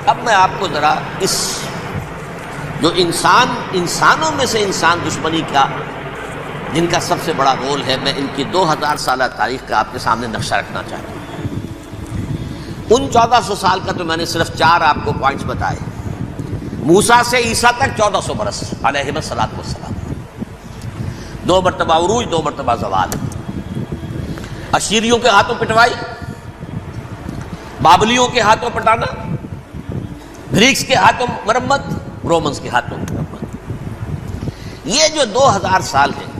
اب میں آپ کو ذرا اس جو انسانوں میں سے انسان دشمنی کا جن کا سب سے بڑا رول ہے، میں ان کی 2000 سالہ تاریخ کا آپ کے سامنے نقشہ رکھنا چاہتا ہوں۔ ان 1400 سال کا تو میں نے صرف 4 آپ کو پوائنٹس بتائے۔ موسیٰ سے عیسیٰ تک 1400 برس علیہ الصلوۃ والسلام، 2 مرتبہ عروج، 2 مرتبہ زوال، اشیریوں کے ہاتھوں پٹوائی، بابلیوں کے ہاتھوں پٹانا، گریکس کے ہاتھوں مرمت، رومنز کے ہاتھوں مرمت۔ یہ جو 2000 سال ہیں،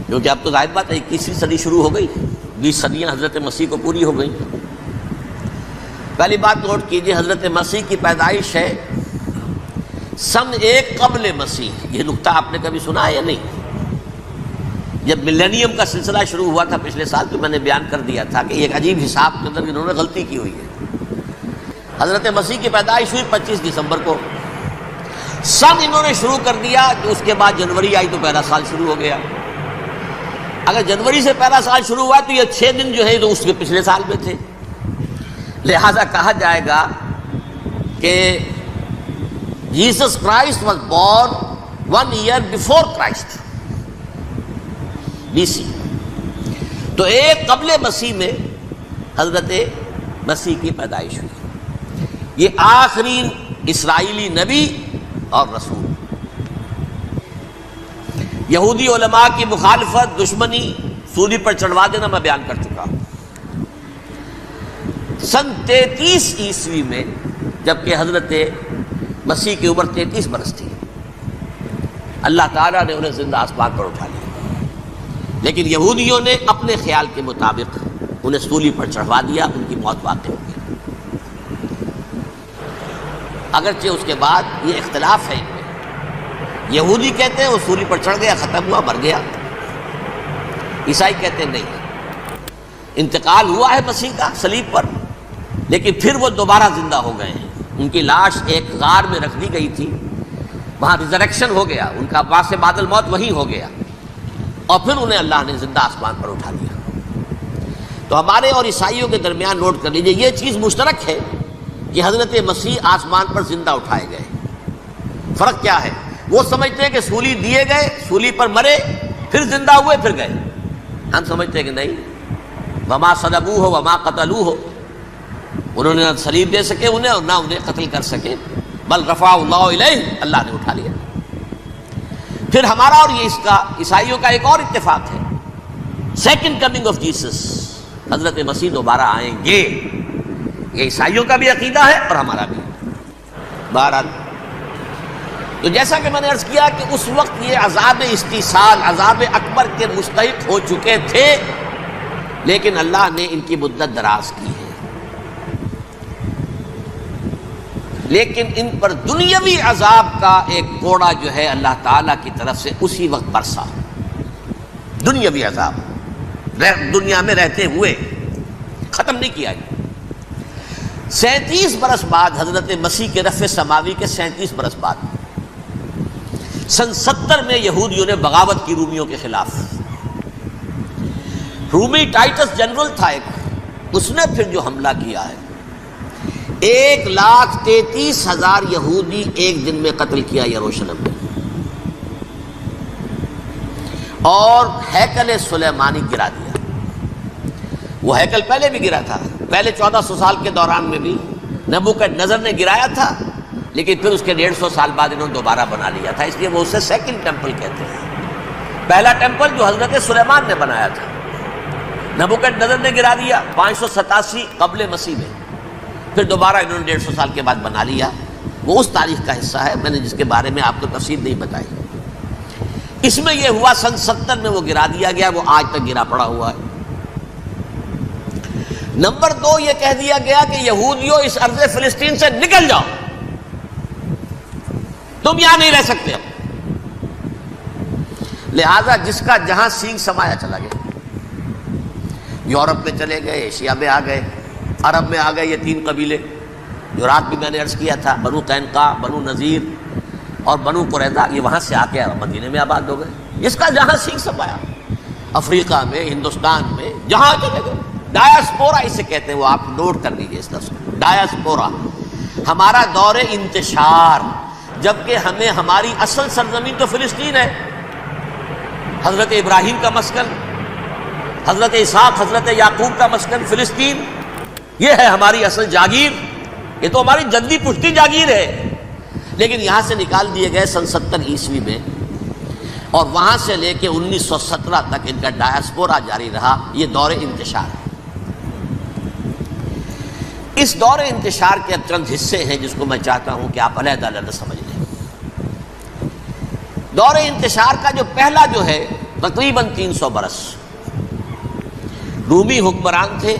کیونکہ اب تو ظاہر بات ہے 21ویں صدی شروع ہو گئی، 20 صدیاں حضرت مسیح کو پوری ہو گئی۔ پہلی بات نوٹ کیجئے، حضرت مسیح کی پیدائش ہے سن 1 قبل مسیح۔ یہ نقطہ آپ نے کبھی سنا ہے یا نہیں؟ جب ملینیم کا سلسلہ شروع ہوا تھا پچھلے سال، تو میں نے بیان کر دیا تھا کہ ایک عجیب حساب کے اندر انہوں نے غلطی کی ہوئی ہے۔ حضرت مسیح کی پیدائش ہوئی 25 دسمبر کو، سن انہوں نے شروع کر دیا کہ اس کے بعد جنوری آئی تو پہلا سال شروع ہو گیا۔ اگر جنوری سے پہلا سال شروع ہوا تو یہ 6 دن جو ہے تو اس کے پچھلے سال میں تھے، لہذا کہا جائے گا کہ Jesus Christ was born 1 year before Christ, BC۔ تو 1 قبل مسیح میں حضرت مسیح کی پیدائش ہوئی۔ یہ آخری اسرائیلی نبی اور رسول۔ یہودی علماء کی مخالفت، دشمنی، سولی پر چڑھوا دینا میں بیان کر چکا ہوں۔ سن 33 عیسوی میں، جبکہ حضرت مسیح کی عمر 33 برس تھی، اللہ تعالیٰ نے انہیں زندہ آسمان پر اٹھا لیا، لیکن یہودیوں نے اپنے خیال کے مطابق انہیں سولی پر چڑھوا دیا، ان کی موت واقع ہو گئی۔ اگرچہ اس کے بعد یہ اختلاف ہے ان میں، یہودی کہتے ہیں وہ سولی پر چڑھ گیا، ختم ہوا، مر گیا، عیسائی کہتے ہیں نہیں، انتقال ہوا ہے مسیح کا صلیب پر، لیکن پھر وہ دوبارہ زندہ ہو گئے ہیں۔ ان کی لاش ایک غار میں رکھ دی گئی تھی، وہاں ریزریکشن ہو گیا، ان کا باعث بعد الموت وہیں ہو گیا، اور پھر انہیں اللہ نے زندہ آسمان پر اٹھا لیا۔ تو ہمارے اور عیسائیوں کے درمیان نوٹ کر لیجئے، یہ چیز مشترک ہے کہ حضرت مسیح آسمان پر زندہ اٹھائے گئے۔ فرق کیا ہے؟ وہ سمجھتے ہیں کہ سولی دیے گئے، سولی پر مرے، پھر زندہ ہوئے، پھر گئے۔ ہم سمجھتے ہیں کہ نہیں، وما صلبوہ وما قتلوہ، انہوں نے نہ صلیب دے سکے انہیں اور نہ انہیں قتل کر سکے، بل رفعہ اللہ الیہ، اللہ نے اٹھا لیا۔ پھر ہمارا اور یہ اس کا عیسائیوں کا ایک اور اتفاق ہے، سیکنڈ کمنگ آف جیسس، حضرت مسیح دوبارہ آئیں گے۔ یہ عیسائیوں کا بھی عقیدہ ہے اور ہمارا بھی۔ بہرحال تو جیسا کہ میں نے عرض کیا کہ اس وقت یہ عذاب استیصال، عذاب اکبر کے مستحق ہو چکے تھے، لیکن اللہ نے ان کی مدت دراز کی ہے، لیکن ان پر دنیاوی عذاب کا ایک کوڑا جو ہے اللہ تعالیٰ کی طرف سے اسی وقت برسا۔ دنیاوی عذاب دنیا میں رہتے ہوئے ختم نہیں کیا گیا۔ 37 برس بعد، حضرت مسیح کے رفع سماوی کے 37 برس بعد، سن 70 میں یہودیوں نے بغاوت کی رومیوں کے خلاف۔ رومی ٹائٹس جنرل تھا ایک، اس نے پھر جو حملہ کیا ہے، 1,33,000 یہودی ایک دن میں قتل کیا یروشلم میں، اور ہیکل سلیمانی گرا دیا۔ وہ ہیکل پہلے بھی گرا تھا، پہلے 1400 سال کے دوران میں بھی نبوکڈنیزر نے گرایا تھا، لیکن پھر اس کے 150 سال بعد انہوں نے دوبارہ بنا لیا تھا، اس لیے وہ اسے سیکنڈ ٹیمپل کہتے ہیں۔ پہلا ٹیمپل جو حضرت سلیمان نے بنایا تھا، نبوکڈنیزر نے گرا دیا 587 قبل مسیح میں، پھر دوبارہ انہوں نے 150 سال کے بعد بنا لیا۔ وہ اس تاریخ کا حصہ ہے، میں نے جس کے بارے میں آپ کو تفصیل نہیں بتائی۔ اس میں یہ ہوا سن 70 میں وہ گرا دیا گیا، وہ آج تک گرا پڑا ہوا ہے۔ نمبر 2، یہ کہہ دیا گیا کہ یہودیوں اس ارض فلسطین سے نکل جاؤ، تم یہاں نہیں رہ سکتے اب۔ لہذا جس کا جہاں سینگ سمایا چلا گیا، یورپ میں چلے گئے، ایشیا میں آ گئے، عرب میں آ گئے یہ 3 قبیلے جو رات بھی میں نے عرض کیا تھا، بنو قینقاع، بنو نذیر اور بنو قریظہ، یہ وہاں سے آ کے مدینے میں آباد ہو گئے۔ جس کا جہاں سینگ سمایا، افریقہ میں، ہندوستان میں، جہاں چلے گئے۔ ڈایاسپورا اسے کہتے ہیں، وہ آپ نوٹ کر لیجیے اس لفظ کو، ڈایاسپورا، ہمارا دور انتشار، جبکہ ہمیں ہماری اصل سرزمین تو فلسطین ہے، حضرت ابراہیم کا مسکن، حضرت اسحاق حضرت یعقوب کا مسکن فلسطین، یہ ہے ہماری اصل جاگیر، یہ تو ہماری جدی پشتی جاگیر ہے، لیکن یہاں سے نکال دیے گئے سن 70 عیسوی میں، اور وہاں سے لے کے 1917 تک ان کا ڈایاسپورا جاری رہا۔ یہ دور انتشار ہے۔ اس دور انتشار کے اب چند حصے ہیں جس کو میں چاہتا ہوں کہ آپ علیحدہ علیحدہ سمجھ لیں۔ دور انتشار کا جو پہلا جو ہے تقریباً 300 برس، رومی حکمران تھے،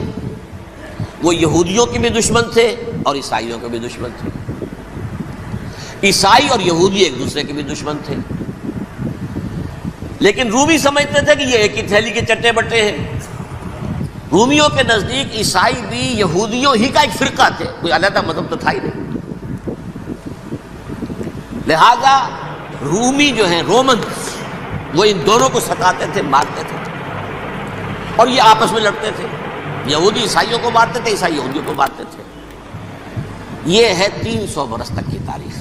وہ یہودیوں کے بھی دشمن تھے اور عیسائیوں کے بھی دشمن تھے، عیسائی اور یہودی ایک دوسرے کے بھی دشمن تھے، لیکن رومی سمجھتے تھے کہ یہ ایک ہی تھیلی کے چٹے بٹے ہیں۔ رومیوں کے نزدیک عیسائی بھی یہودیوں ہی کا ایک فرقہ تھے، کوئی علیحدہ مذہب تو تھا ہی نہیں، لہذا رومی جو ہیں رومن، وہ ان دونوں کو ستاتے تھے، مارتے تھے، اور یہ آپس میں لڑتے تھے، یہودی عیسائیوں کو مارتے تھے، عیسائی یہودیوں کو مارتے تھے۔ یہ ہے 300 برس تک کی تاریخ۔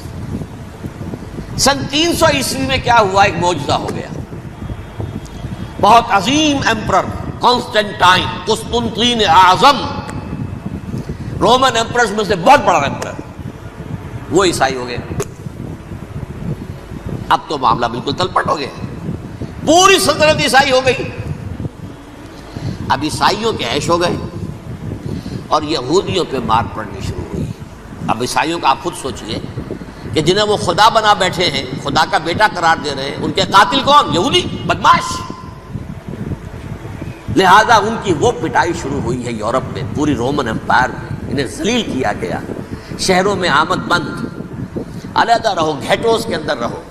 سن 300 عیسوی میں کیا ہوا؟ ایک معجزہ ہو گیا۔ بہت عظیم ایمپرر کانسٹنٹائن، قسطنطین اعظم، رومن ایمپررز میں سے بہت بڑا ایمپرر، وہ عیسائی ہو گئے۔ اب تو معاملہ بالکل تلپٹ ہو گیا، پوری سلطنت عیسائی ہو گئی۔ اب عیسائیوں کے عیش ہو گئے اور یہودیوں پہ مار پڑنی شروع ہوئی۔ اب عیسائیوں کا آپ خود سوچئے کہ جنہیں وہ خدا بنا بیٹھے ہیں، خدا کا بیٹا قرار دے رہے ہیں، ان کے قاتل کون؟ یہودی، بدماش۔ لہذا ان کی وہ پٹائی شروع ہوئی ہے یورپ میں، پوری رومن امپائر میں، انہیں ذلیل کیا گیا، شہروں میں آمد بند، علیحدہ رہو، گھیٹوز کے اندر رہو۔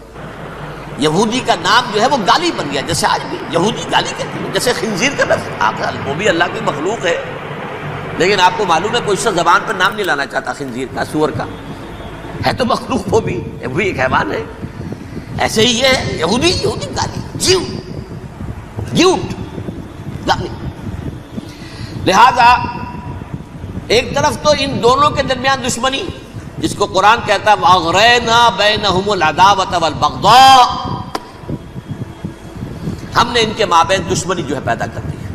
یہودی کا نام جو ہے وہ گالی بن گیا، جیسے آج بھی یہودی گالی کہتے ہیں، جیسے خنزیر کا لفظ، وہ بھی اللہ کی مخلوق ہے، لیکن آپ کو معلوم ہے کوئی شخص زبان پر نام نہیں لانا چاہتا خنزیر کا، سور کا، ہے تو مخلوق، وہ بھی ایک حیوان ہے۔ ایسے ہی یہ ہے یہودی گالی، جیوٹ گالی۔ لہذا ایک طرف تو ان دونوں کے درمیان دشمنی، جس کو قرآن کہتا ہے وَأَغْرَيْنَا بَيْنَهُمُ الْعَدَاوَةَ وَالْبَغْضَاءَ، ہم نے ان کے مابین دشمنی جو ہے پیدا کر دی ہے۔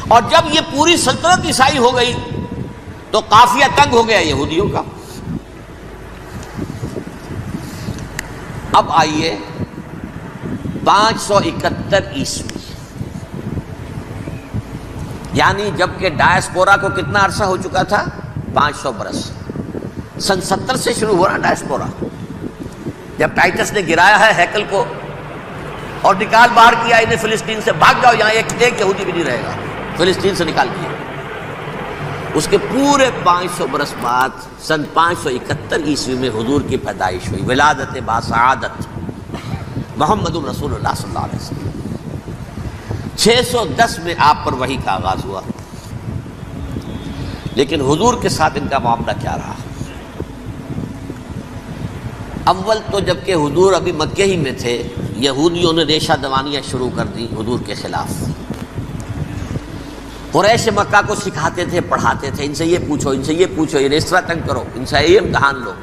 اور جب یہ پوری سلطنت عیسائی ہو گئی تو قافیہ تنگ ہو گیا یہودیوں کا۔ اب آئیے 571 عیسوی، یعنی جبکہ ڈایاسپورا کو کتنا عرصہ ہو چکا تھا؟ 500 برس۔ سن 70 سے شروع ہوا ڈایاسپورا، جب ٹائٹس نے گرایا ہے ہیکل کو اور نکال باہر کیا انہیں فلسطین سے، بھاگ جاؤ یہاں ایک یہودی بھی نہیں رہے گا، فلسطین سے نکال دیا۔ اس کے پورے 500 برس بعد سن 571 عیسوی میں حضور کی پیدائش ہوئی، ولادت باسعادت محمد رسول اللہ صلی اللہ علیہ وسلم۔ 610 میں آپ پر وحی کا آغاز ہوا، لیکن حضور کے ساتھ ان کا معاملہ کیا رہا؟ اول تو جبکہ حضور ابھی مکہ ہی میں تھے، یہودیوں نے ریشہ دوانیاں شروع کر دی حضور کے خلاف۔ قریش مکہ کو سکھاتے تھے، پڑھاتے تھے، ان سے یہ پوچھو، ان سے یہ پوچھو، یہ اس طرح تنگ کرو، ان سے یہ امتحان لو،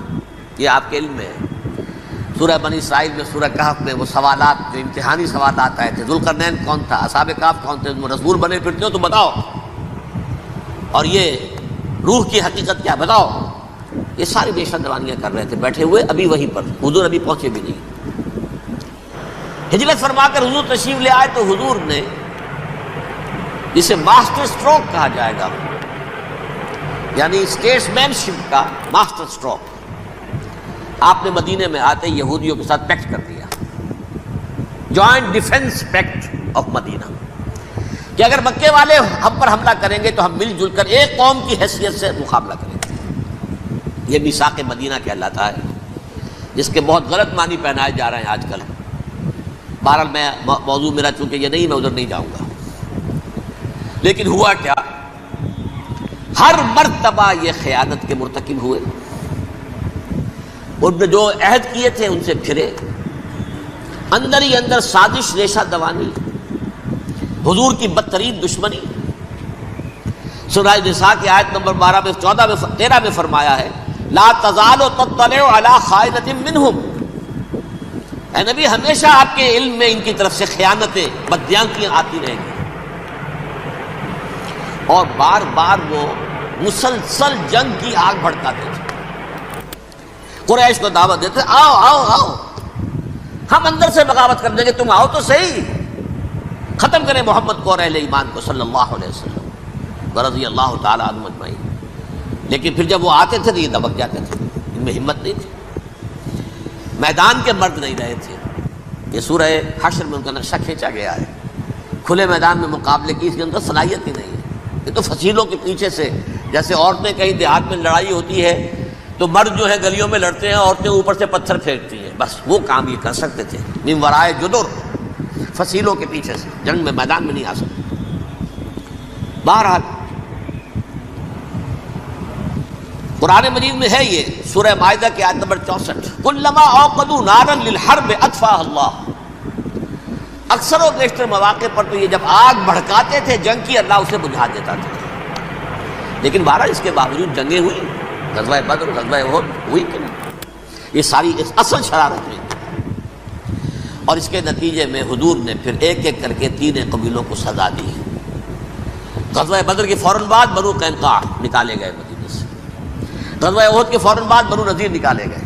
یہ آپ کے علم میں ہے۔ سورہ بنی اسرائیل میں، سورہ کہف میں وہ سوالات، جو امتحانی سوالات آئے تھے، ذوالقرنین کون تھا، اصحاب کہف کون تھے، تم رسول بنے پھرتے ہو تو بتاؤ، اور یہ روح کی حقیقت کیا بتاؤ۔ یہ ساری ریشہ دوانیاں کر رہے تھے بیٹھے ہوئے، ابھی وہیں پر، حضور ابھی پہنچے بھی نہیں۔ ہجرت فرما کر حضور تشریف لے آئے تو حضور نے، جسے ماسٹر سٹروک کہا جائے گا، یعنی اسٹیٹس مین شپ کا ماسٹر سٹروک، آپ نے مدینے میں آتے یہودیوں کے ساتھ پیکٹ کر دیا، جوائنٹ ڈیفنس پیکٹ آف مدینہ، کہ اگر مکے والے ہم پر حملہ کریں گے تو ہم مل جل کر ایک قوم کی حیثیت سے مقابلہ کریں گے۔ یہ میثاق مدینہ کہلاتا ہے، جس کے بہت غلط معنی پہنائے جا رہے ہیں آج کل۔ بہرحال میں موضوع میرا چونکہ یہ نہیں، میں ادھر نہیں جاؤں گا، لیکن ہوا کیا؟ ہر مرتبہ یہ خیانت کے مرتکب ہوئے، ان نے جو عہد کیے تھے ان سے پھرے، اندر ہی اندر سازش، ریشہ دوانی، حضور کی بدترین دشمنی، سورہ نساء کی آیت نمبر 12 میں 14 میں 13 میں فرمایا ہے لا تزال تطلع علی خائنۃ منہم، اے نبی ہمیشہ آپ کے علم میں ان کی طرف سے خیانتیں، بدیانتیاں آتی رہیں گی. اور بار بار وہ مسلسل جنگ کی آگ بھڑکاتے تھے. قریش کو دعوت دیتے آؤ آؤ آؤ ہم اندر سے بغاوت کر دیں گے، تم آؤ تو صحیح، ختم کریں محمد کو اور اہل ایمان کو صلی اللہ علیہ وسلم رضی اللہ تعالی عنہ اجمعین. لیکن پھر جب وہ آتے تھے تو یہ دبک جاتے تھے، ان میں ہمت نہیں تھی، میدان کے مرد نہیں رہے تھے. یہ سورہ حشر میں ان کا نقشہ کھینچا گیا ہے. کھلے میدان میں مقابلے کی اس کے اندر صلاحیت ہی نہیں ہے. یہ تو فصیلوں کے پیچھے سے، جیسے عورتیں کہیں دیہات میں لڑائی ہوتی ہے تو مرد جو ہے گلیوں میں لڑتے ہیں، عورتیں اوپر سے پتھر پھینکتی ہیں، بس وہ کام یہ کر سکتے تھے. من ورائے جدر، فصیلوں کے پیچھے سے، جنگ میں میدان میں نہیں آ سکتے. بہرحال قرآن مجید میں ہے یہ سورہ مائدہ کی آیت نمبر 64 کلما اوقدوا نارا للحرب اطفاها اللہ. اکثر و بیشتر مواقع پر تو یہ جب آگ بھڑکاتے تھے جنگ کی، اللہ اسے بجھا دیتا تھا. لیکن بہرحال اس کے باوجود جنگیں ہوئی، غزوہ بدر، غزوہ احد ہوئی کہ نہیں. یہ ساری اصل شرارت ہوئی. اور اس کے نتیجے میں حضور نے پھر ایک ایک کر کے 3 قبیلوں کو سزا دی. غزوہ بدر کے فوراً بعد بنو قینقاع نکالے گئے مدینے سے، غزوہ احد کے فوراً بعد بنو نذیر نکالے گئے،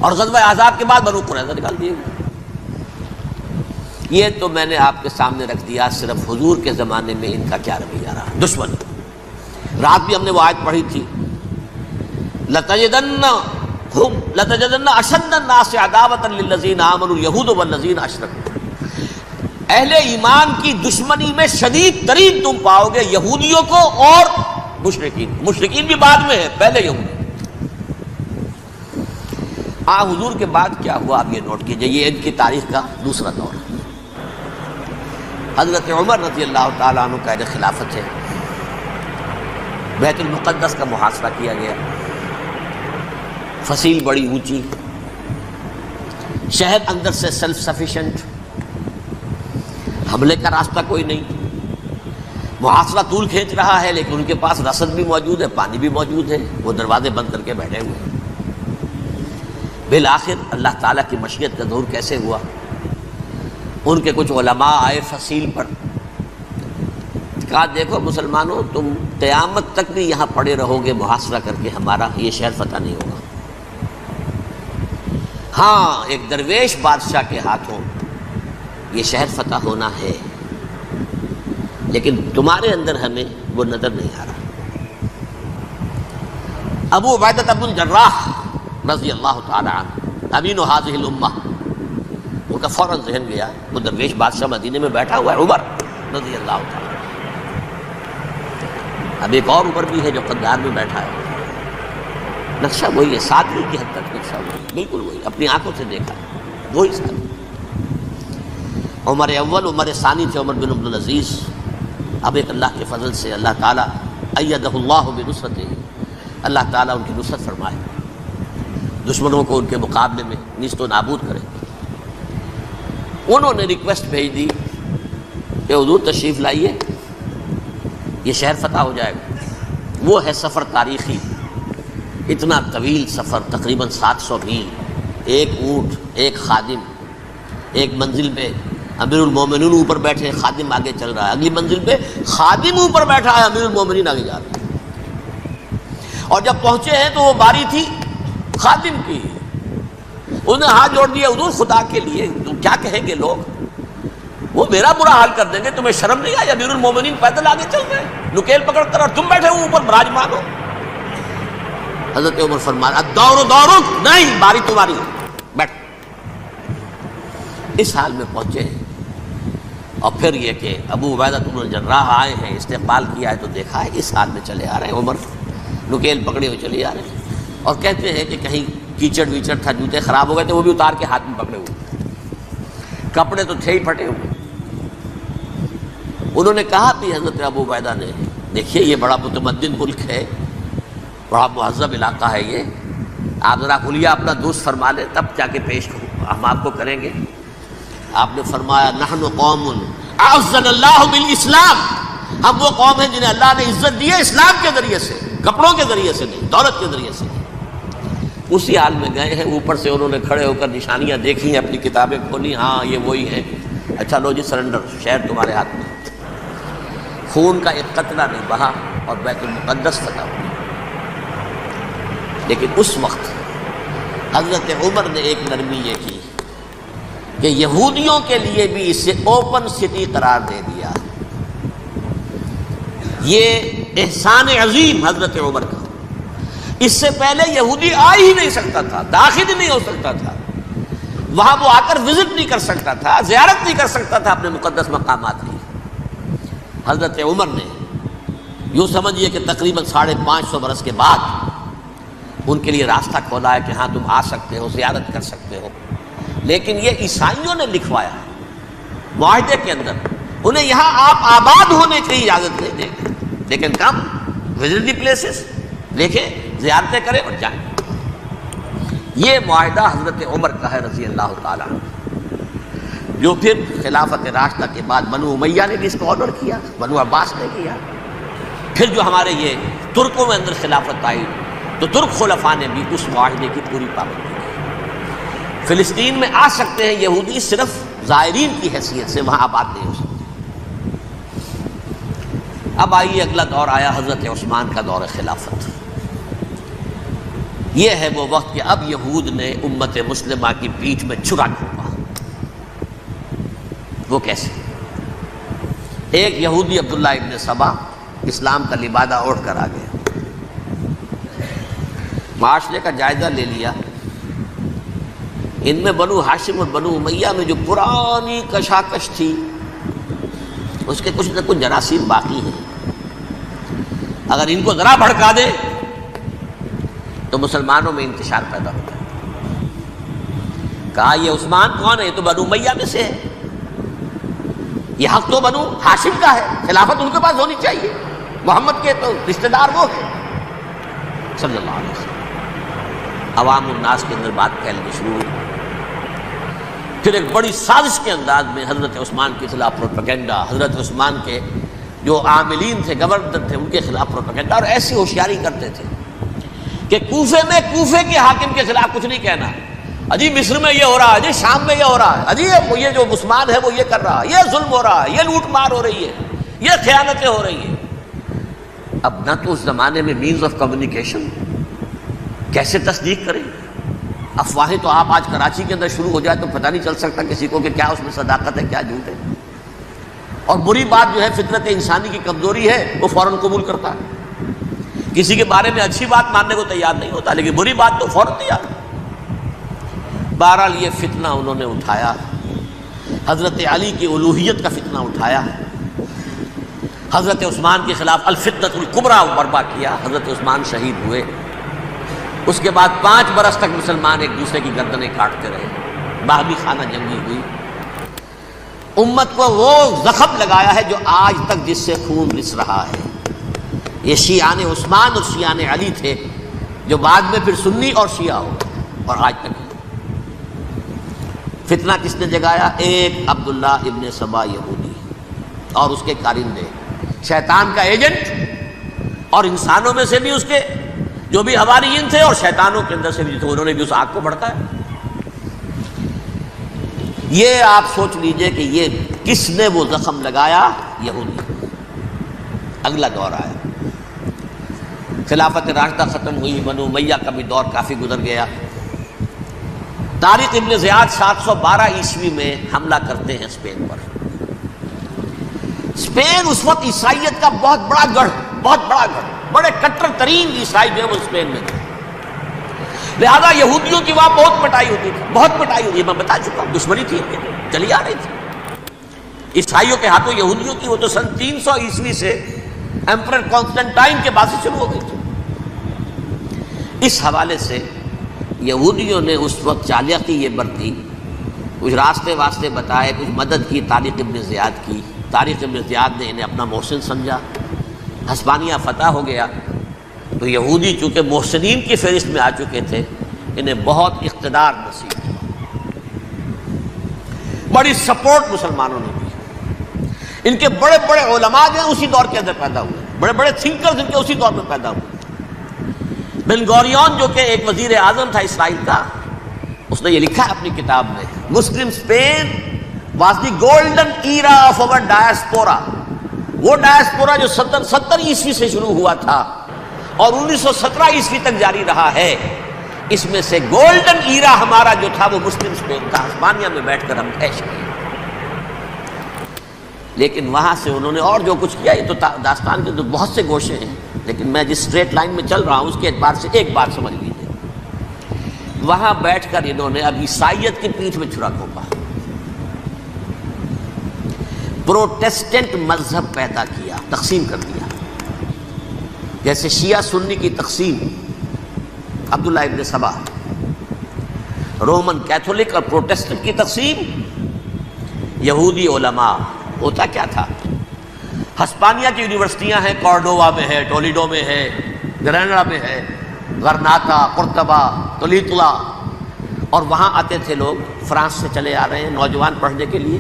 اور غزوہ احزاب کے بعد بنو قریظہ نکال دیے گئے. یہ تو میں نے آپ کے سامنے رکھ دیا صرف حضور کے زمانے میں ان کا کیا رویہ رہا. دشمن، رات بھی ہم نے وہ آیت پڑھی تھی لَتَجِدَنَّ أَشَدَّ النَّاسِ عَدَاوَةً لِلَّذِينَ آمَنُوا الْيَهُودُ وَالَّذِينَ أَشْرَكُوا. اہل ایمان کی دشمنی میں شدید ترین تم پاؤ گے یہودیوں کو اور مشرکین. مشرکین بھی بعد میں ہے، پہلے یہودی. حضور کے بعد کیا ہوا آپ یہ نوٹ کیجئے. یہ ان کی تاریخ کا دوسرا دور ہے. حضرت عمر رضی اللہ تعالیٰ عنہ قائد خلافت ہے. بیت المقدس کا محاصرہ کیا گیا، فصیل بڑی اونچی، شہر اندر سے سیلف سفیشینٹ، حملے کا راستہ کوئی نہیں. محاصرہ طول کھینچ رہا ہے لیکن ان کے پاس رسد بھی موجود ہے، پانی بھی موجود ہے، وہ دروازے بند کر کے بیٹھے ہوئے ہیں. بالآخر اللہ تعالیٰ کی مشیت کا ظہور کیسے ہوا؟ ان کے کچھ علماء آئے فصیل پر، کہا دیکھو مسلمانوں، تم قیامت تک بھی یہاں پڑے رہو گے محاصرہ کر کے، ہمارا یہ شہر فتح نہیں ہوگا. ہاں ایک درویش بادشاہ کے ہاتھوں یہ شہر فتح ہونا ہے، لیکن تمہارے اندر ہمیں وہ نظر نہیں آ رہا. ابو عبیدہ بن الجراح رضی اللہ تعالی عنہ امین هذه الامہ، وہ کا فوراً ذہن گیا وہ درویش بادشاہ مدینے میں بیٹھا ہوا ہے عمر رضی اللہ تعالی. اب ایک اور عمر بھی ہے جو قندھار میں بیٹھا ہے. نقشہ وہی ہے، سادگی کی حد تک نقشہ وہی، بالکل وہی، اپنی آنکھوں سے دیکھا وہی سادگی. عمر اول عمر ثانی تھے عمر بن عبدالعزیز. اب ایک اللہ کے فضل سے اللہ تعالیٰ ایدہ اللہ بنصرتہ، اللہ تعالیٰ ان کی نصرت فرمائے، دشمنوں کو ان کے مقابلے میں نیست و نابود کرے. انہوں نے ریکویسٹ بھیج دی کہ حضور تشریف لائیے، یہ شہر فتح ہو جائے گا. وہ ہے سفر تاریخی، اتنا طویل سفر، تقریباً 700 میل، ایک اونٹ، ایک خادم، ایک منزل پہ امیر المومنین اوپر بیٹھے، خادم آگے چل رہا ہے، اگلی منزل پہ خادم اوپر بیٹھا ہے، امیر المومنین آگے جا رہا ہے. اور جب پہنچے ہیں تو وہ باری تھی خادم کی. انہوں نے ہاتھ جوڑ دیا، حضور خدا کے لیے تم کیا کہیں گے لوگ، وہ میرا برا حال کر دیں گے، تمہیں شرم نہیں آئی؟ امیر المومنین پیدل آگے چل رہے ہیں نکیل پکڑ کر، اور تم بیٹھے ہو اوپر براجمان ہو. حضرت عمر فرمایا الدور دورک، نہیں باری تمہاری، بیٹھ. اس حال میں پہنچے ہیں. اور پھر یہ کہ ابو عبیدہ بن الجراح آئے ہیں، استقبال کیا ہے تو دیکھا ہے اس حال میں چلے آ رہے ہیں. عمر نکیل پکڑے ہوئے چلے آ رہے ہیں، اور کہتے ہیں کہ کہیں کیچڑ ویچڑ تھا، جوتے خراب ہو گئے تھے، وہ بھی اتار کے ہاتھ میں پکڑے ہوئے، کپڑے تو تھے ہی پھٹے ہوئے. انہوں نے کہا بھی حضرت ابو عبیدہ نے، دیکھیے یہ بڑا متمدن ملک ہے، بڑا مہذب علاقہ ہے یہ، آپ ذرا حلیہ اپنا دوست فرما لیں تب جا کے پیش ہم آپ کو کریں گے. آپ نے فرمایا نحن قوم اعزنا اللہ بالاسلام ہم وہ قوم ہیں جنہیں اللہ نے عزت دی ہے اسلام کے ذریعے سے، کپڑوں کے ذریعے سے نہیں، دولت کے ذریعے سے نہیں۔ اسی حال میں گئے ہیں، اوپر سے انہوں نے کھڑے ہو کر نشانیاں دیکھی ہیں، اپنی کتابیں کھولی، ہاں یہ وہی ہیں، اچھا لو جی سرنڈر، شہر تمہارے ہاتھ میں۔ خون کا ایک قطرہ نہیں بہا اور بیت المقدس فتح ہوا۔ لیکن اس وقت حضرت عمر نے ایک نرمی یہ کی کہ یہودیوں کے لیے بھی اسے اوپن سٹی قرار دے دیا۔ یہ احسان عظیم حضرت عمر کا، اس سے پہلے یہودی آ ہی نہیں سکتا تھا، داخل ہی نہیں ہو سکتا تھا، وہاں وہ آ کر وزٹ نہیں کر سکتا تھا، زیارت نہیں کر سکتا تھا اپنے مقدس مقامات کی۔ حضرت عمر نے یوں سمجھیے کہ تقریباً 550 برس کے بعد ان کے لیے راستہ کھولا ہے کہ ہاں تم آ سکتے ہو، زیارت کر سکتے ہو۔ لیکن یہ عیسائیوں نے لکھوایا معاہدے کے اندر، انہیں یہاں آپ آباد ہونے کی اجازت نہیں دیں گے، لیکن کم وزٹ دی پلیسز، دیکھیں زیارتیں کریں اور جائیں۔ یہ معاہدہ حضرت عمر کا ہے رضی اللہ تعالیٰ، جو پھر خلافت راشدہ کے بعد بنو امیہ نے بھی اس کو آنر کیا، بنو عباس نے کیا۔ پھر جو ہمارے یہ ترکوں میں اندر خلافت آئی تو ترک خلفاء نے بھی اس معاہدے کی پوری پابندی کی۔ فلسطین میں آ سکتے ہیں یہودی، صرف زائرین کی حیثیت سے، وہاں آباد نہیں ہو سکتے۔ اب آئیے اگلا دور آیا حضرت عثمان کا دور خلافت۔ یہ ہے وہ وقت کہ اب یہود نے امت مسلمہ کی پیٹھ میں چھرا گھونپا۔ وہ کیسے؟ ایک یہودی عبداللہ ابن سبا اسلام کا لبادہ اوڑھ کر آ گیا، معاشرے کا جائزہ لے لیا۔ ان میں بنو ہاشم اور بنو امیہ میں جو پرانی کشاکش تھی اس کے کچھ نہ کچھ جراثیم باقی ہیں، اگر ان کو ذرا بھڑکا دے تو مسلمانوں میں انتشار پیدا ہوتا ہے۔ کہا یہ عثمان کون ہے؟ یہ تو بنو امیہ میں سے ہے، یہ حق تو بنو ہاشم کا ہے، خلافت ان کے پاس ہونی چاہیے، محمد کے تو رشتہ دار وہ ہیں صلی اللہ علیہ وسلم۔ عوام الناس کے اندر بات پھیلنی شروع ہوئی۔ پھر ایک بڑی سازش کے انداز میں حضرت عثمان کے خلاف پروپیگنڈا، حضرت عثمان کے جو عاملین تھے، گورنر تھے، ان کے خلاف پروپیگنڈا، اور ایسی ہوشیاری کرتے تھے کہ کوفے میں کوفے کے حاکم کے خلاف کچھ نہیں کہنا، اجی مصر میں یہ ہو رہا ہے، اجی شام میں یہ ہو رہا ہے، اجی یہ جو عثمان ہے وہ یہ کر رہا ہے، یہ ظلم ہو رہا ہے، یہ لوٹ مار ہو رہی ہے، یہ خیانتیں ہو رہی ہیں۔ اب نہ تو اس زمانے میں مینز آف کمیونیکیشن، کیسے تصدیق کریں؟ افواہیں تو آپ آج کراچی کے اندر شروع ہو جائے تو پتہ نہیں چل سکتا کسی کو کہ کیا اس میں صداقت ہے کیا جھوٹ ہے، اور بری بات جو ہے فطرت انسانی کی کمزوری ہے وہ فوراً قبول کرتا ہے، کسی کے بارے میں اچھی بات ماننے کو تیار نہیں ہوتا، لیکن بری بات تو فوراً تیار۔ بہرحال یہ فتنہ انہوں نے اٹھایا، حضرت علی کی الوہیت کا فتنہ اٹھایا، حضرت عثمان کے خلاف الفتنۃ الکبریٰ برپا کیا، حضرت عثمان شہید ہوئے۔ اس کے بعد 5 برس تک مسلمان ایک دوسرے کی گردنیں کاٹتے رہے، باہمی خانہ جنگی ہوئی۔ امت کو وہ زخم لگایا ہے جو آج تک جس سے خون رس رہا ہے۔ یہ شیعان عثمان اور شیعان علی تھے جو بعد میں پھر سنی اور شیعہ ہو، اور آج تک فتنہ کس نے جگایا؟ ایک عبداللہ ابن سبا یہودی اور اس کے کارندے، شیطان کا ایجنٹ، اور انسانوں میں سے بھی اس کے جو بھی حواریین تھے اور شیطانوں کے اندر سے بھی تھے، انہوں نے بھی اس آگ کو بھڑکایا۔ یہ آپ سوچ لیجئے کہ یہ کس نے وہ زخم لگایا؟ یہودی۔ اگلا دور آیا، خلافت راشدہ ختم ہوئی، بنو امیہ کا بھی دور کافی گزر گیا۔ طارق ابن زیاد 712 عیسوی میں حملہ کرتے ہیں اسپین پر۔ اسپین اس وقت عیسائیت کا بہت بڑا گڑھ، بڑے کٹر ترین عیسائی جو ہے وہ اسپین میں تھے، لہذا یہودیوں کی وہاں بہت پٹائی ہوتی تھی، بہت پٹائی ہوتی ہے، میں بتا چکا ہوں، دشمنی تھی چلی آ رہی تھی عیسائیوں کے ہاتھوں یہودیوں کی۔ وہ تو سن 300 عیسوی سے ایمپرر کانسٹنٹائن کے بعد سے شروع ہو گئی تھی۔ اس حوالے سے یہودیوں نے اس وقت چالاکی یہ برتی، کچھ راستے واسطے بتائے، کچھ مدد کی طارق ابن زیاد کی۔ طارق ابن زیاد نے انہیں اپنا محسن سمجھا، ہسپانیہ فتح ہو گیا تو یہودی چونکہ محسنین کی فہرست میں آ چکے تھے، انہیں بہت اقتدار نصیب ہوا، بڑی سپورٹ مسلمانوں نے دی۔ ان کے بڑے بڑے علماء جو ہیں اسی دور کے اندر پیدا ہوئے، بڑے بڑے تھنکرز ان کے اسی دور میں پیدا ہوئے۔ بن گوریون جو کہ ایک وزیر اعظم تھا اسرائیل کا، اس نے یہ لکھا ہے اپنی کتاب میں، Muslim Spain was the golden era of our diaspora. وہ ڈائسپورا جو 70 عیسوی سے شروع ہوا تھا اور 1917 عیسوی تک جاری رہا ہے، اس میں سے گولڈن ایرا ہمارا جو تھا وہ مسلم اسپین کا، ہسپانیہ میں بیٹھ کر ہم عیش کیے۔ لیکن وہاں سے انہوں نے اور جو کچھ کیا، یہ تو داستان کے تو بہت سے گوشے ہیں، لیکن میں جس اسٹریٹ لائن میں چل رہا ہوں اس کے اعتبار سے ایک بات سمجھ لیجیے، وہاں بیٹھ کر انہوں نے اب عیسائیت کی پیٹھ میں چھرا گھونپا، پروٹیسٹنٹ مذہب پیدا کیا، تقسیم کر دیا، جیسے شیعہ سنی کی تقسیم، عبداللہ ابن سبا، رومن کیتھولک اور پروٹیسٹنٹ کی تقسیم، یہودی علماء۔ ہوتا کیا تھا، ہسپانیہ کی یونیورسٹیاں ہیں، کارڈووا میں ہے، ٹولیڈو میں ہے، گریناڈا میں ہے، غرناطہ، قرطبہ، تولیتلا، اور وہاں آتے تھے لوگ، فرانس سے چلے آ رہے ہیں نوجوان پڑھنے کے لیے،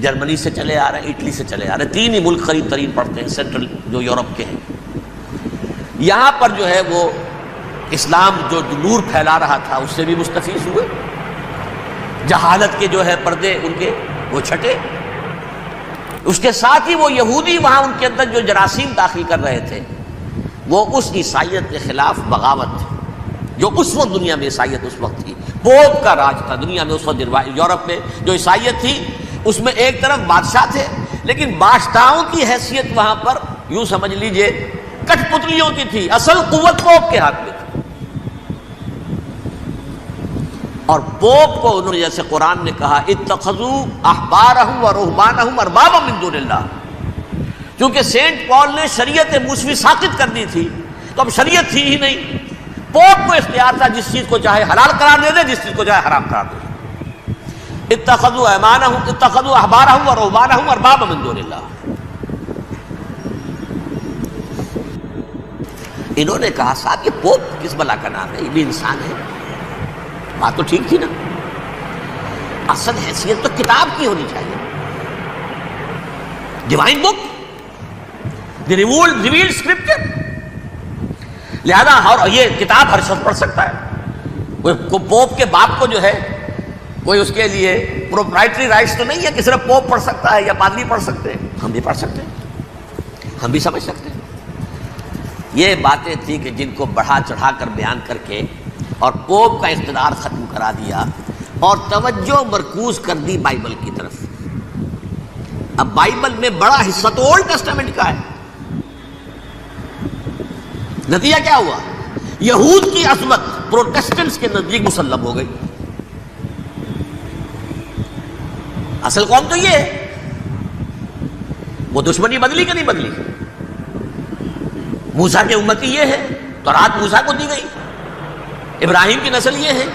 جرمنی سے چلے آ رہے ہیں، اٹلی سے چلے آ رہے ہیں، 3 ہی ملک قریب ترین پڑھتے ہیں سینٹرل جو یورپ کے ہیں۔ یہاں پر جو ہے وہ اسلام جو نور پھیلا رہا تھا اس سے بھی مستفیض ہوئے، جہالت کے جو ہے پردے ان کے وہ چھٹے، اس کے ساتھ ہی وہ یہودی وہاں ان کے اندر جو جراثیم داخل کر رہے تھے وہ اس عیسائیت کے خلاف بغاوت تھی، جو اس وقت دنیا میں عیسائیت اس وقت تھی، پوپ کا راج تھا دنیا میں اس وقت۔ یورپ میں جو عیسائیت تھی اس میں ایک طرف بادشاہ تھے، لیکن بادشاہوں کی حیثیت وہاں پر یوں سمجھ لیجئے کٹ پتلیوں کی تھی، اصل قوت پوپ کے ہاتھ میں تھی۔ اور پوپ کو انہوں نے جیسے قرآن نے کہا اتخذوا احبارهم ورهبانهم اربابا من دون اللہ، کیونکہ سینٹ پال نے شریعت موسوی ساقط کر دی تھی تو اب شریعت تھی ہی نہیں، پوپ کو اختیار تھا جس چیز کو چاہے حلال قرار دے دے، جس چیز کو چاہے حرام قرار دے دے۔ اتخذوا احبارهم ورهبانهم اربابا من دون اللہ۔ انہوں نے کہا صاحب یہ پوپ کس بلا کا نام ہے، یہ بھی انسان ہے، بات تو ٹھیک تھی نا، اصل حیثیت تو کتاب کی ہونی چاہیے، ڈیوائن بک، دی ریویلڈ اسکرپچر، لہذا اور یہ کتاب ہر شخص پڑھ سکتا ہے، کوئی پوپ کے باپ کو جو ہے کوئی اس کے لیے پروپرائٹری رائٹس تو نہیں ہے کہ صرف پوپ پڑھ سکتا ہے یا پادری پڑھ سکتے ہیں، ہم بھی پڑھ سکتے ہیں، ہم بھی سمجھ سکتے ہیں۔ یہ باتیں تھیں کہ جن کو بڑھا چڑھا کر بیان کر کے اور پوپ کا اقتدار ختم کرا دیا اور توجہ مرکوز کر دی بائبل کی طرف۔ اب بائبل میں بڑا حصہ تو اولڈ ٹیسٹامنٹ کا ہے، نتیجہ کیا ہوا، یہود کی عظمت پروٹیسٹنٹس کے نزدیک مسلم ہو گئی۔ اصل قوم تو یہ ہے، وہ دشمنی بدلی کہ نہیں بدلی، موسیٰ کی امتی یہ ہے، تورات موسیٰ کو دی گئی، ابراہیم کی نسل یہ ہے،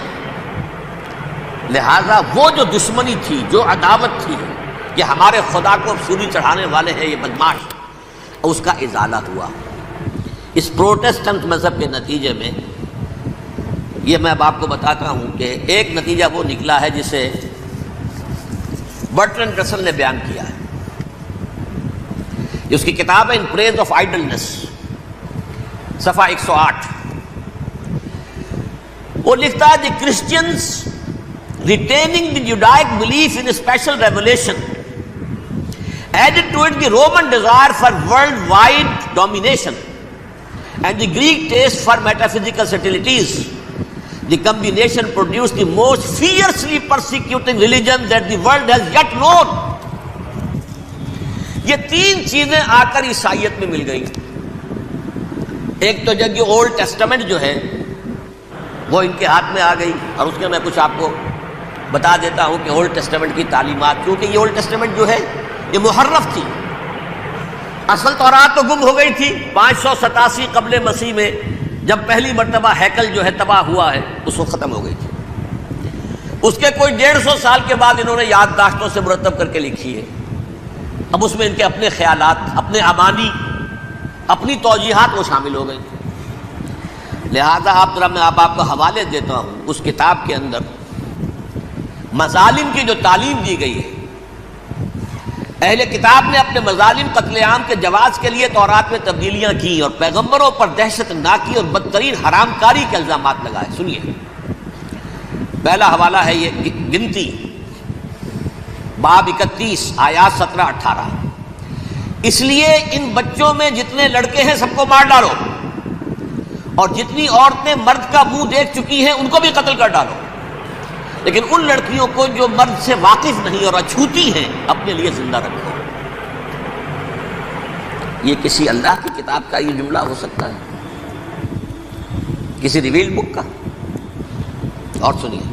لہذا وہ جو دشمنی تھی، جو عداوت تھی کہ ہمارے خدا کو سولی چڑھانے والے ہیں یہ بدماش، اس کا ازالہ ہوا۔ اس پروٹیسٹنٹ مذہب کے نتیجے میں یہ میں اب آپ کو بتاتا ہوں کہ ایک نتیجہ وہ نکلا ہے جسے برٹرینڈ رسل نے بیان کیا ہے، اس کی کتاب ہے ان پریز آف آئیڈلنس، صفحہ 108۔ وہ لکھتا ہے دی Christians retaining the Judaic belief in a special revelation added to it the Roman desire for worldwide domination and the Greek taste for metaphysical subtleties. The combination produced the most fiercely persecuting religion that the world has yet known. یہ 3 چیزیں آ کر عیسائیت میں مل گئی۔ ایک تو جب یہ اولڈ ٹیسٹمنٹ جو ہے وہ ان کے ہاتھ میں آ گئی، اور اس کے میں کچھ آپ کو بتا دیتا ہوں کہ اولڈ ٹیسٹمنٹ کی تعلیمات، کیونکہ یہ اولڈ ٹیسٹمنٹ جو ہے یہ محرف تھی، اصل تورات تو گم ہو گئی تھی 587 قبل مسیح میں، جب پہلی مرتبہ ہیکل جو ہے تباہ ہوا ہے اس وقت ختم ہو گئی تھی۔ اس کے کوئی 150 سال کے بعد انہوں نے یادداشتوں سے مرتب کر کے لکھی ہے، اب اس میں ان کے اپنے خیالات، اپنے امانی، اپنی توجیحات وہ شامل ہو گئی۔ لہذا میں آپ کو حوالے دیتا ہوں، اس کتاب کے اندر مظالم کی جو تعلیم دی گئی ہے، اہل کتاب نے اپنے مظالم قتل عام کے جواز کے لیے تورات میں تبدیلیاں کی اور پیغمبروں پر دہشت ناکی اور بدترین حرام کاری کے الزامات لگائے. سنیے، پہلا حوالہ ہے یہ گنتی باب 31 آیات 17-18. اس لیے ان بچوں میں جتنے لڑکے ہیں سب کو مار ڈالو، اور جتنی عورتیں مرد کا منہ دیکھ چکی ہیں ان کو بھی قتل کر ڈالو، لیکن ان لڑکیوں کو جو مرد سے واقف نہیں اور اچھوتی ہیں اپنے لیے زندہ رکھو. یہ کسی اللہ کی کتاب کا یہ جملہ ہو سکتا ہے؟ کسی ریویل بک کا؟ اور سنیے،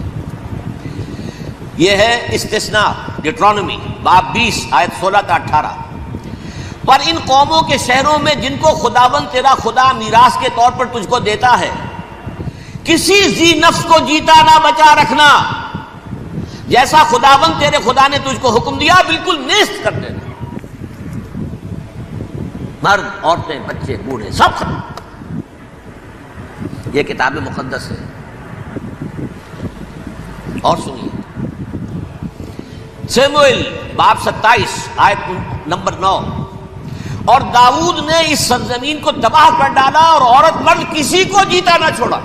یہ ہے استثناء ڈیٹرانومی باب 20 آیت 16-18. پر ان قوموں کے شہروں میں جن کو خداوند تیرا خدا میراث کے طور پر تجھ کو دیتا ہے، کسی ذی نفس کو جیتا نہ بچا رکھنا، جیسا خداوند تیرے خدا نے تجھ کو حکم دیا بالکل نیست کر دینا. مرد، عورتیں، بچے، بوڑھے سب ختم. یہ کتاب مقدس ہے. اور سنیے، سموئیل باب 27 آیت نمبر 9. اور داؤد نے اس سرزمین کو تباہ کر ڈالا اور عورت مرد کسی کو جیتا نہ چھوڑا.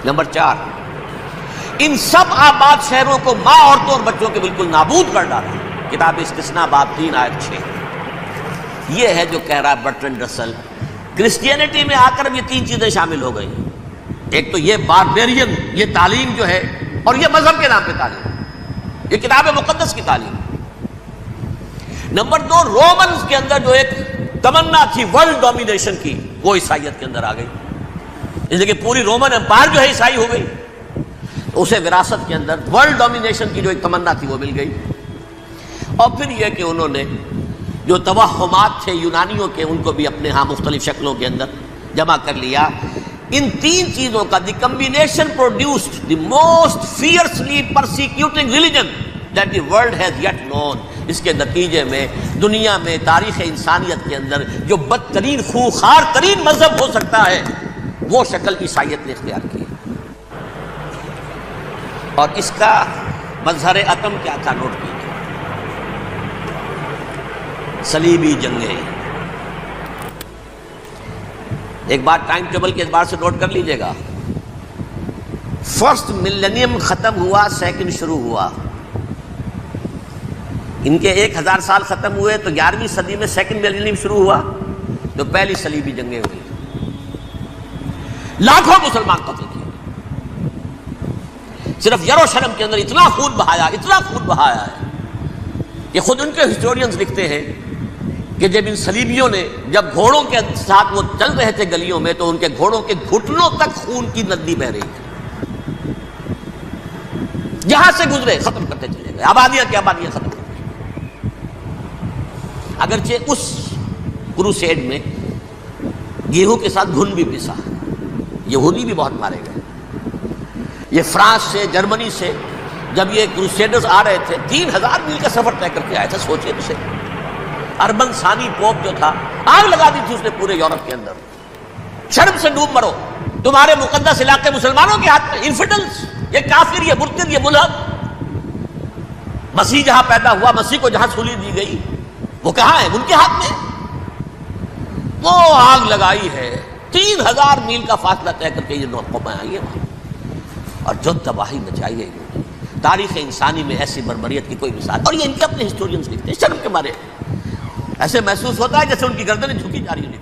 نمبر 4، ان سب آباد شہروں کو ماں، عورتوں اور بچوں کے بالکل نابود کر ڈالا. کتاب استثناء باب 3 آیت 6. یہ ہے جو کہہ رہا ہے برٹرنڈ رسل، کرسچینٹی میں آ کر اب یہ 3 چیزیں شامل ہو گئی. ایک تو یہ باربیرین، یہ تعلیم جو ہے، اور یہ مذہب کے نام پہ تعلیم، یہ کتاب مقدس کی تعلیم. نمبر 2، رومنز کے اندر جو ایک تمنا تھی ورلڈ ڈومینیشن کی، وہ عیسائیت کے اندر آ گئی. اس لیے کہ پوری رومن امپائر جو ہے عیسائی ہو گئی، اسے وراثت کے اندر ورلڈ ڈومینیشن کی جو ایک تمنا تھی وہ مل گئی. اور پھر یہ کہ انہوں نے جو توہمات تھے یونانیوں کے، ان کو بھی اپنے ہاں مختلف شکلوں کے اندر جمع کر لیا. ان 3 چیزوں کا the combination produced the most fiercely persecuting religion that the world has yet known. اس کے نتیجے میں دنیا میں تاریخ انسانیت کے اندر جو بدترین خوخار ترین مذہب ہو سکتا ہے وہ شکل عیسائیت نے اختیار کی. اور اس کا مظہر عتم کیا تھا؟ نوٹ کیجیے، صلیبی جنگیں. ایک بات ٹائم ٹیبل کے اعتبار سے نوٹ کر لیجئے گا. فرسٹ ملینیم ختم ہوا، سیکنڈ شروع ہوا. ان کے 1000 سال ختم ہوئے تو 11ویں صدی میں سیکنڈ ملینیم شروع ہوا، تو پہلی صلیبی جنگیں ہوئی. لاکھوں مسلمان قتل کیے. صرف یروشلم کے اندر اتنا خون بہایا ہے کہ خود ان کے ہسٹورینز لکھتے ہیں کہ جب ان صلیبیوں نے جب گھوڑوں کے ساتھ وہ چل رہے تھے گلیوں میں، تو ان کے گھوڑوں کے گھٹنوں تک خون کی ندی بہ رہی تھی. جہاں سے گزرے ختم کرتے چلے گئے، آبادیاں کی آبادیاں ختم کرتے. اگرچہ اس کروسیڈ میں گیہوں کے ساتھ گھن بھی پسا، یہودی بھی بہت مارے گئے. یہ فرانس سے، جرمنی سے جب یہ کروسیڈرز آ رہے تھے، 3000 میل کا سفر طے کر کے آئے تھے. سوچئے اسے. اربن ثانی پوپ جو تھا، آگ لگا دی تھی اس نے پورے یورپ کے اندر. شرم سے ڈوب مرو، تمہارے مقدس علاقے مسلمانوں کے ہاتھ میں. انفیڈلز، یہ کافر، یہ مرتد، یہ ملحد. مسیح جہاں پیدا ہوا، مسیح کو جہاں سولی دی گئی، وہ کہاں ہے؟ ان کے ہاتھ میں. وہ آگ لگائی ہے، 3000 میل کا فاصلہ طے کر کے یہ قومیں آئی ہیں وہاں، اور جو تباہی مچائی ہے. تاریخ انسانی میں ایسی بربریت کی کوئی مثال. اور یہ ان کے اپنے ہسٹورینز لکھتے ہیں. شرم کے مارے ایسے محسوس ہوتا ہے جیسے ان کی گردنیں جھکی جا رہی ہیں.